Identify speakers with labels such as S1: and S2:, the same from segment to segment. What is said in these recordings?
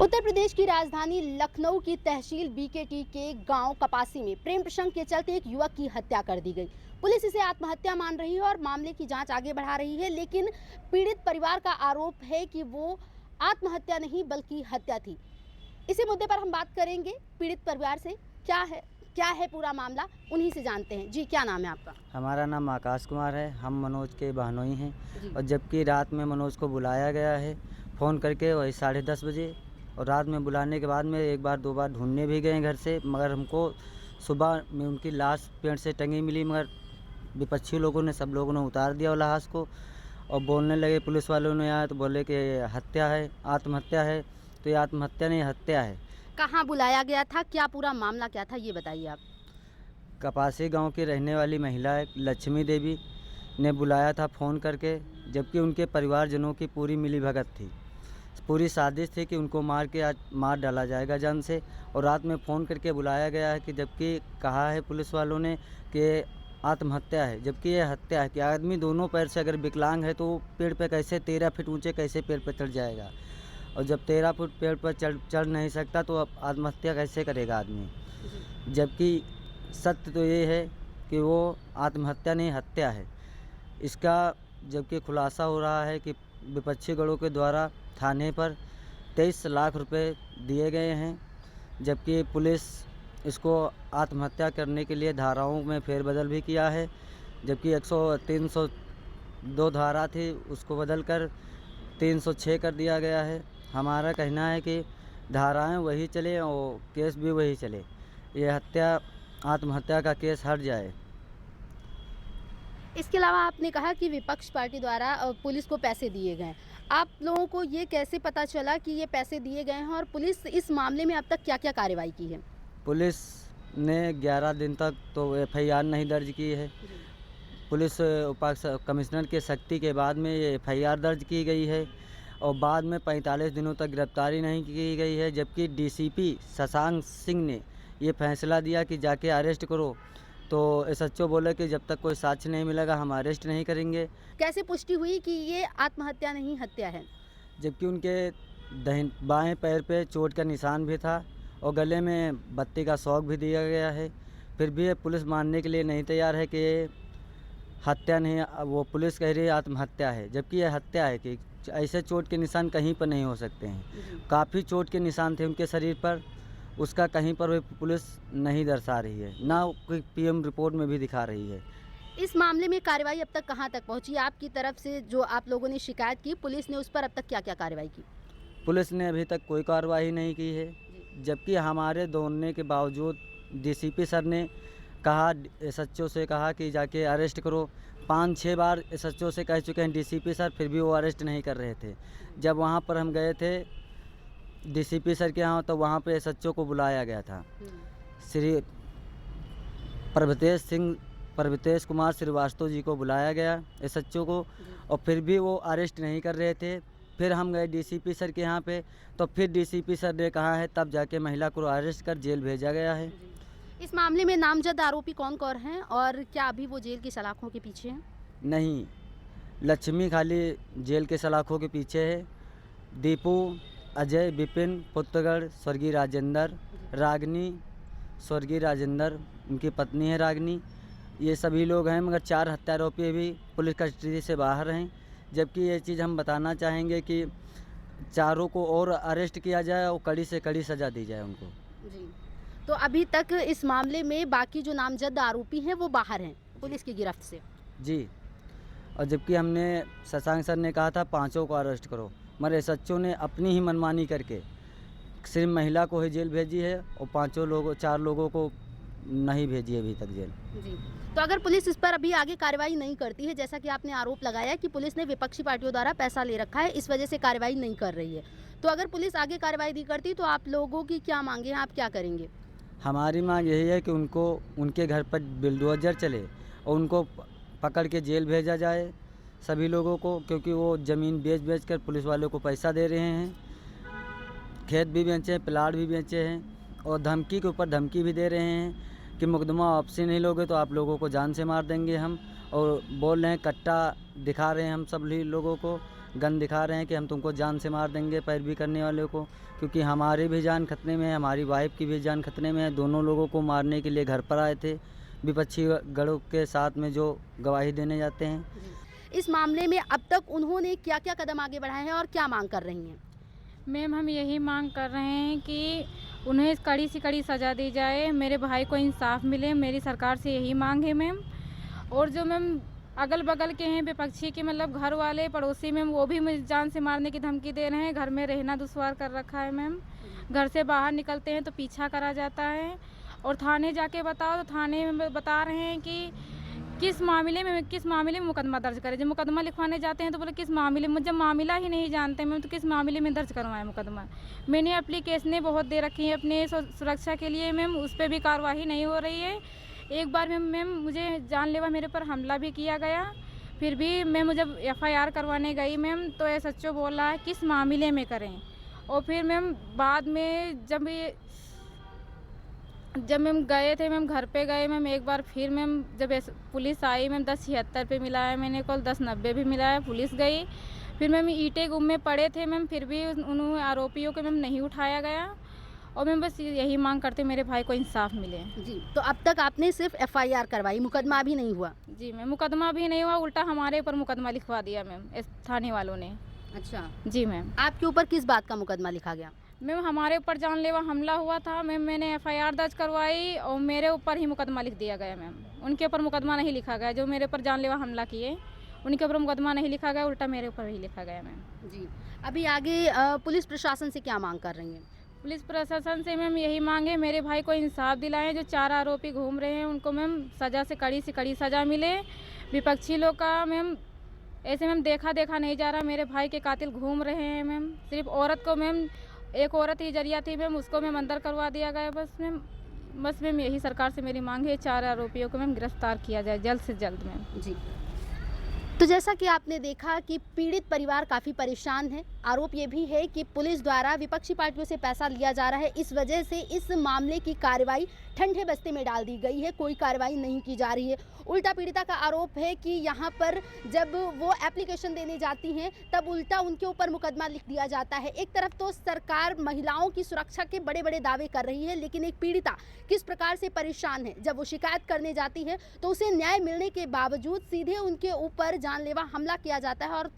S1: उत्तर प्रदेश की राजधानी लखनऊ की तहसील बीकेटी के गांव कपासी में प्रेम प्रसंग के चलते एक युवक की हत्या कर दी गई। पुलिस इसे आत्महत्या मान रही है और मामले की जांच आगे बढ़ा रही है, लेकिन पीड़ित परिवार का आरोप है कि वो आत्महत्या नहीं बल्कि हत्या थी। इसी मुद्दे पर हम बात करेंगे पीड़ित परिवार से। क्या है पूरा मामला, उन्हीं से जानते हैं। जी, क्या नाम है आपका?
S2: हमारा नाम आकाश कुमार है। हम मनोज के बहनोई हैं।
S1: जी।
S2: और जबकि रात में मनोज को बुलाया गया है फ़ोन करके, वही 10:30 बजे। और रात में बुलाने के बाद में एक बार दो बार ढूंढने भी गए घर से, मगर हमको सुबह में उनकी लाश पेड़ से टंगी मिली। मगर विपक्षी लोगों ने, सब लोगों ने उतार दिया वो लाश को और बोलने लगे। पुलिस वालों ने आया तो बोले कि हत्या है, आत्महत्या है। तो ये आत्महत्या नहीं, हत्या है।
S1: कहाँ बुलाया गया था, क्या पूरा मामला क्या था, ये बताइए आप।
S2: कपासी गांव की रहने वाली महिला लक्ष्मी देवी ने बुलाया था फ़ोन करके, जबकि उनके परिवारजनों की पूरी मिलीभगत थी, पूरी साजिश थी कि उनको मार के आज मार डाला जाएगा जान से। और रात में फ़ोन करके बुलाया गया है कि जबकि कहा है पुलिस वालों ने कि आत्महत्या है, जबकि ये हत्या है। कि आदमी दोनों पैर से अगर विकलांग है तो पेड़ पे कैसे 13 फीट ऊंचे कैसे पेड़ पर चढ़ जाएगा, और जब 13 फुट पेड़ पर चढ़ नहीं सकता तो अब आत्महत्या कैसे करेगा आदमी। जबकि सत्य तो ये है कि वो आत्महत्या नहीं, हत्या है। इसका जबकि खुलासा हो रहा है कि विपक्षी गणों के द्वारा थाने पर 23 लाख रुपए दिए गए हैं, जबकि पुलिस इसको आत्महत्या करने के लिए धाराओं में फेरबदल भी किया है। जबकि 302 धारा थी, उसको बदल कर 306 कर दिया गया है। हमारा कहना है कि धाराएं वही चले और केस भी वही चले, ये आत्महत्या का केस हट जाए।
S1: इसके अलावा आपने कहा कि विपक्ष पार्टी द्वारा पुलिस को पैसे दिए गए। आप लोगों को ये कैसे पता चला कि ये पैसे दिए गए हैं, और पुलिस इस मामले में अब तक क्या-क्या कार्रवाई की है?
S2: पुलिस ने 11 दिन तक तो एफआईआर नहीं दर्ज की है। पुलिस उपायुक्त कमिश्नर के सख्ती के बाद में ये एफआईआर दर्ज की गई है और बाद में 45 दिनों तक गिरफ्तारी नहीं की गई है। जबकि डीसीपी शशांक सिंह ने ये फैसला दिया कि जाके अरेस्ट करो, तो एसएचओ बोले कि जब तक कोई साक्ष्य नहीं मिलेगा हम अरेस्ट नहीं करेंगे।
S1: कैसे पुष्टि हुई कि ये आत्महत्या नहीं हत्या है?
S2: जबकि उनके बाएं पैर पे चोट का निशान भी था और गले में बत्ती का शौक भी दिया गया है, फिर भी ये पुलिस मानने के लिए नहीं तैयार है कि ये हत्या नहीं। वो पुलिस कह रही है आत्महत्या है, जबकि यह हत्या है। कि ऐसे चोट के निशान कहीं पर नहीं हो सकते हैं। काफ़ी चोट के निशान थे उनके शरीर पर, उसका कहीं पर भी पुलिस नहीं दर्शा रही है, ना कोई पीएम रिपोर्ट में भी दिखा रही है।
S1: इस मामले में कार्रवाई अब तक कहाँ तक पहुंची? आपकी तरफ से जो आप लोगों ने शिकायत की, पुलिस ने उस पर अब तक क्या-क्या कार्रवाई की?
S2: पुलिस ने अभी तक कोई कार्रवाई नहीं की है, जबकि हमारे दौड़ने के बावजूद डीसीपी सर ने कहा, एसएचओ से कहा कि जाके अरेस्ट करो। 5-6 बार एसएचओ से कह चुके हैं डीसीपी सर, फिर भी वो अरेस्ट नहीं कर रहे थे। जब वहाँ पर हम गए थे डीसीपी सर के यहाँ, तो वहाँ पे एसएचओ को बुलाया गया था, श्री प्रभतेश कुमार श्रीवास्तव जी को बुलाया गया एसएचओ को, और फिर भी वो अरेस्ट नहीं कर रहे थे। फिर हम गए डीसीपी सर के यहाँ पे, तो फिर डीसीपी सर ने कहा है, तब जाके महिला को अरेस्ट कर जेल भेजा गया है।
S1: इस मामले में नामजद आरोपी कौन-कौन हैं और क्या अभी वो जेल की सलाखों के पीछे हैं?
S2: नहीं, लक्ष्मी खाली जेल के सलाखों के पीछे है। दीपू, अजय, विपिन, पुत्रगढ़, स्वर्गीय राजेंद्र, रागनी, स्वर्गीय राजेंद्र, उनकी पत्नी है रागनी, ये सभी लोग हैं। मगर 4 हत्या आरोपी भी पुलिस कस्टडी से बाहर हैं। जबकि ये चीज़ हम बताना चाहेंगे कि चारों को और अरेस्ट किया जाए और कड़ी से कड़ी सज़ा दी जाए उनको।
S1: जी। तो अभी तक इस मामले में बाकी जो नामजद आरोपी हैं वो बाहर हैं पुलिस की गिरफ्त से?
S2: जी। और जबकि हमने शशांक सर ने कहा था 5 को अरेस्ट करो, मगर एसएचओ ने अपनी ही मनमानी करके सिर्फ महिला को ही जेल भेजी है और 4 लोगों को नहीं भेजी अभी तक जेल।
S1: जी। तो अगर पुलिस इस पर अभी आगे कार्रवाई नहीं करती है, जैसा कि आपने आरोप लगाया कि पुलिस ने विपक्षी पार्टियों द्वारा पैसा ले रखा है, इस वजह से कार्रवाई नहीं कर रही है, तो अगर पुलिस आगे कार्रवाई नहीं करती तो आप लोगों की क्या मांगे हैं, आप क्या करेंगे?
S2: हमारी मांग यही है कि उनको उनके घर पर बुलडोजर चले और उनको पकड़ के जेल भेजा जाए सभी लोगों को, क्योंकि वो ज़मीन बेच कर पुलिस वालों को पैसा दे रहे हैं। खेत भी बेचे हैं, प्लाट भी बेचे हैं और धमकी के ऊपर धमकी भी दे रहे हैं कि मुकदमा आपसे नहीं लोगे तो आप लोगों को जान से मार देंगे हम। और बोल रहे हैं, कट्टा दिखा रहे हैं हम सभी लोगों को गन दिखा रहे हैं कि हम तुमको जान से मार देंगे पैरवी करने वाले को, क्योंकि हमारी भी जान खतरे में है, हमारी वाइफ की भी जान खतरे में है। दोनों लोगों को मारने के लिए घर पर आए थे विपक्षी गढ़ों के साथ में जो गवाही देने जाते हैं।
S1: इस मामले में अब तक उन्होंने क्या क्या कदम आगे बढ़ाए हैं और क्या मांग कर रही हैं?
S3: मैम हम यही मांग कर रहे हैं कि उन्हें कड़ी से कड़ी सज़ा दी जाए, मेरे भाई को इंसाफ मिले, मेरी सरकार से यही मांग है मैम। और जो मैम अगल बगल के हैं विपक्षी के मतलब घर वाले पड़ोसी मैम, वो भी मुझे जान से मारने की धमकी दे रहे हैं। घर में रहना दुश्वार कर रखा है मैम, घर से बाहर निकलते हैं तो पीछा करा जाता है। और थाने जाके बताओ तो थाने में बता रहे हैं कि किस मामले में मुकदमा दर्ज करें। जब मुकदमा लिखवाने जाते हैं तो बोले किस मामले में, जब मामला ही नहीं जानते मैम तो किस मामले में दर्ज करवाएं मुकदमा। मैंने एप्लीकेशनें बहुत दे रखी हैं अपने सुरक्षा के लिए मैम, उस पर भी कार्रवाई नहीं हो रही है। एक बार मैम मुझे जानलेवा मेरे पर हमला भी किया गया, फिर भी मैं जब FIR करवाने गई मैम तो SHO बोला है किस मामले में करें। और फिर मैम बाद में जब मैम गए थे मैम, घर पे गए मैम एक बार, फिर मैम जब पुलिस आई मैम 1076 पे मिलाया मैंने कॉल, 1090 भी मिलाया, पुलिस गई। फिर मैम ईंटें गुम में पड़े थे मैम, फिर भी उन आरोपियों को मैम नहीं उठाया गया। और मैं बस यही मांग करते मेरे भाई को इंसाफ मिले।
S1: जी, तो अब तक आपने सिर्फ FIR करवाई, मुकदमा भी नहीं हुआ?
S3: जी मैम, मुकदमा भी नहीं हुआ, उल्टा हमारे ऊपर मुकदमा लिखवा दिया मैम थाने वालों ने।
S1: अच्छा,
S3: जी मैम।
S1: आपके ऊपर किस बात का मुकदमा लिखा गया?
S3: मैम हमारे ऊपर जानलेवा हमला हुआ था मैम, मैंने FIR दर्ज करवाई और मेरे ऊपर ही मुकदमा लिख दिया गया मैम। उनके ऊपर मुकदमा नहीं लिखा गया, जो मेरे ऊपर जानलेवा हमला किए उनके ऊपर मुकदमा नहीं लिखा गया, उल्टा मेरे ऊपर ही लिखा गया मैम।
S1: जी, अभी आगे पुलिस प्रशासन से क्या मांग कर रही हैं?
S3: पुलिस प्रशासन से मैम यही मांग है मेरे भाई को इंसाफ दिलाएं। जो 4 आरोपी घूम रहे हैं उनको मैम सज़ा से कड़ी सज़ा मिले। विपक्षी लोग का मैम ऐसे मैम देखा नहीं जा रहा, मेरे भाई के कातिल घूम रहे हैं मैम। सिर्फ औरत को मैम, एक औरत ही जरिया थी मैम, उसको मैम अंदर करवा दिया गया। बस मैम यही सरकार से मेरी मांग है, 4 आरोपियों को मैम गिरफ्तार किया जाए जल्द से जल्द मैम।
S1: जी, तो जैसा कि आपने देखा कि पीड़ित परिवार काफ़ी परेशान है। आरोप ये भी है कि पुलिस द्वारा विपक्षी पार्टियों से पैसा लिया जा रहा है, इस वजह से इस मामले की कार्रवाई ठंडे बस्ते में डाल दी गई है, कोई कार्रवाई नहीं की जा रही है। उल्टा पीड़िता का आरोप है कि यहाँ पर जब वो एप्लीकेशन देने जाती हैं तब उल्टा उनके ऊपर मुकदमा लिख दिया जाता है। एक तरफ तो सरकार महिलाओं की सुरक्षा के बड़े बड़े दावे कर रही है, लेकिन एक पीड़िता किस प्रकार से परेशान है, जब वो शिकायत करने जाती है तो उसे न्याय मिलने के बावजूद सीधे उनके ऊपर जानलेवा हमला किया जाता है और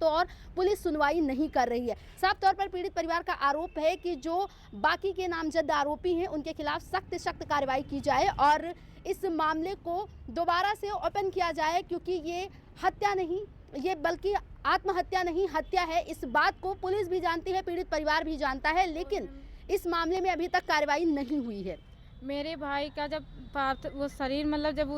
S1: पुलिस सुनवाई नहीं कर रही है। साफ तौर पर पीड़ित परिवार का आरोप है कि जो बाकी के नामजद आरोपी हैं उनके खिलाफ सख्त कार्रवाई की जाए और इस मामले को दोबारा से ओपन किया जाए, क्योंकि ये हत्या नहीं, ये बल्कि आत्महत्या नहीं हत्या है। इस बात को पुलिस भी जानती है, पीड़ित परिवार भी जानता है, लेकिन इस मामले में अभी तक कार्रवाई नहीं हुई है।
S3: मेरे भाई का जब वो शरीर जब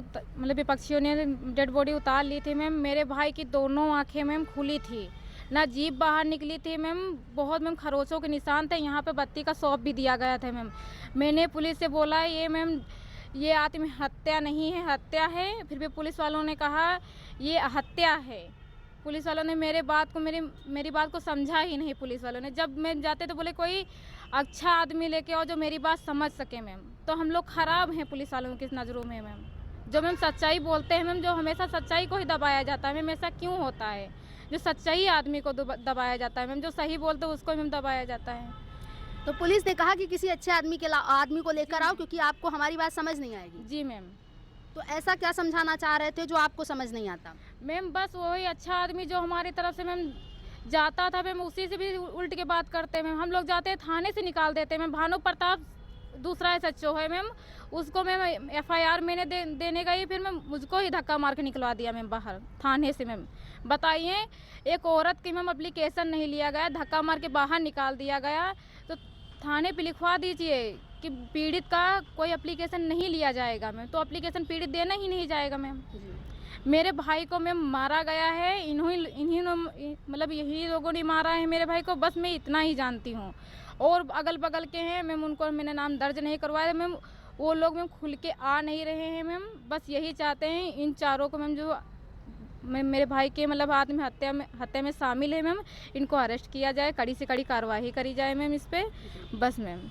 S3: विपक्षियों ने डेड बॉडी उतार ली थी मैम, मेरे भाई की दोनों आंखें मैम खुली थी, ना जीभ बाहर निकली थी मैम, बहुत मैम खरोचों के निशान थे, यहाँ पे बत्ती का सौंप भी दिया गया था मैम। मैंने पुलिस से बोला ये मैम ये आत्महत्या नहीं है, हत्या है, फिर भी पुलिस वालों ने कहा ये हत्या है। पुलिस वालों ने मेरी बात को समझा ही नहीं। पुलिस वालों ने जब मैं जाते तो बोले कोई अच्छा आदमी लेके आओ जो मेरी बात समझ सके मैम। तो हम लोग ख़राब हैं पुलिस वालों की नज़रों में मैम। जो मैम सच्चाई बोलते हैं मैम, जो हमेशा सच्चाई को ही दबाया जाता है मैम, ऐसा क्यों होता है? जो सच्चाई आदमी को दबाया जाता है मैम, जो सही बोलते हैं उसको मैम दबाया जाता है।
S1: तो पुलिस ने कहा कि किसी अच्छे आदमी को लेकर आओ, क्योंकि आपको हमारी बात समझ नहीं आएगी।
S3: जी मैम।
S1: तो ऐसा क्या समझाना चाह रहे थे जो आपको समझ नहीं आता?
S3: मैम बस वही अच्छा आदमी जो हमारी तरफ से मैम जाता था मैम, उसी से भी उल्ट के बात करते मैम। हम लोग जाते हैं थाने से निकाल देते मैम। भानु प्रताप दूसरा SHO है मैम, उसको मैम FIR मैंने देने गई, फिर मैम मुझको ही धक्का मार के निकलवा दिया मैम बाहर थाने से मैम। बताइए, एक औरत की मैम एप्लीकेशन नहीं लिया गया, धक्का मार के बाहर निकाल दिया गया। तो थाने पे लिखवा दीजिए कि पीड़ित का कोई एप्लीकेशन नहीं लिया जाएगा मैम, तो एप्लीकेशन पीड़ित देना ही नहीं जाएगा मैम। मेरे भाई को मैम मारा गया है, इन्हीं यही लोगों ने मारा है मेरे भाई को, बस मैं इतना ही जानती हूँ। और अगल बगल के हैं मैम, उनको मैंने नाम दर्ज नहीं करवाया मैम, वो लोग मैम खुल के आ नहीं रहे हैं मैम। बस यही चाहते हैं इन चारों को मैम, जो मेरे भाई के हत्या में शामिल है मैम, इनको अरेस्ट किया जाए, कड़ी से कड़ी कार्रवाई करी जाए मैम इस पर, बस मैम।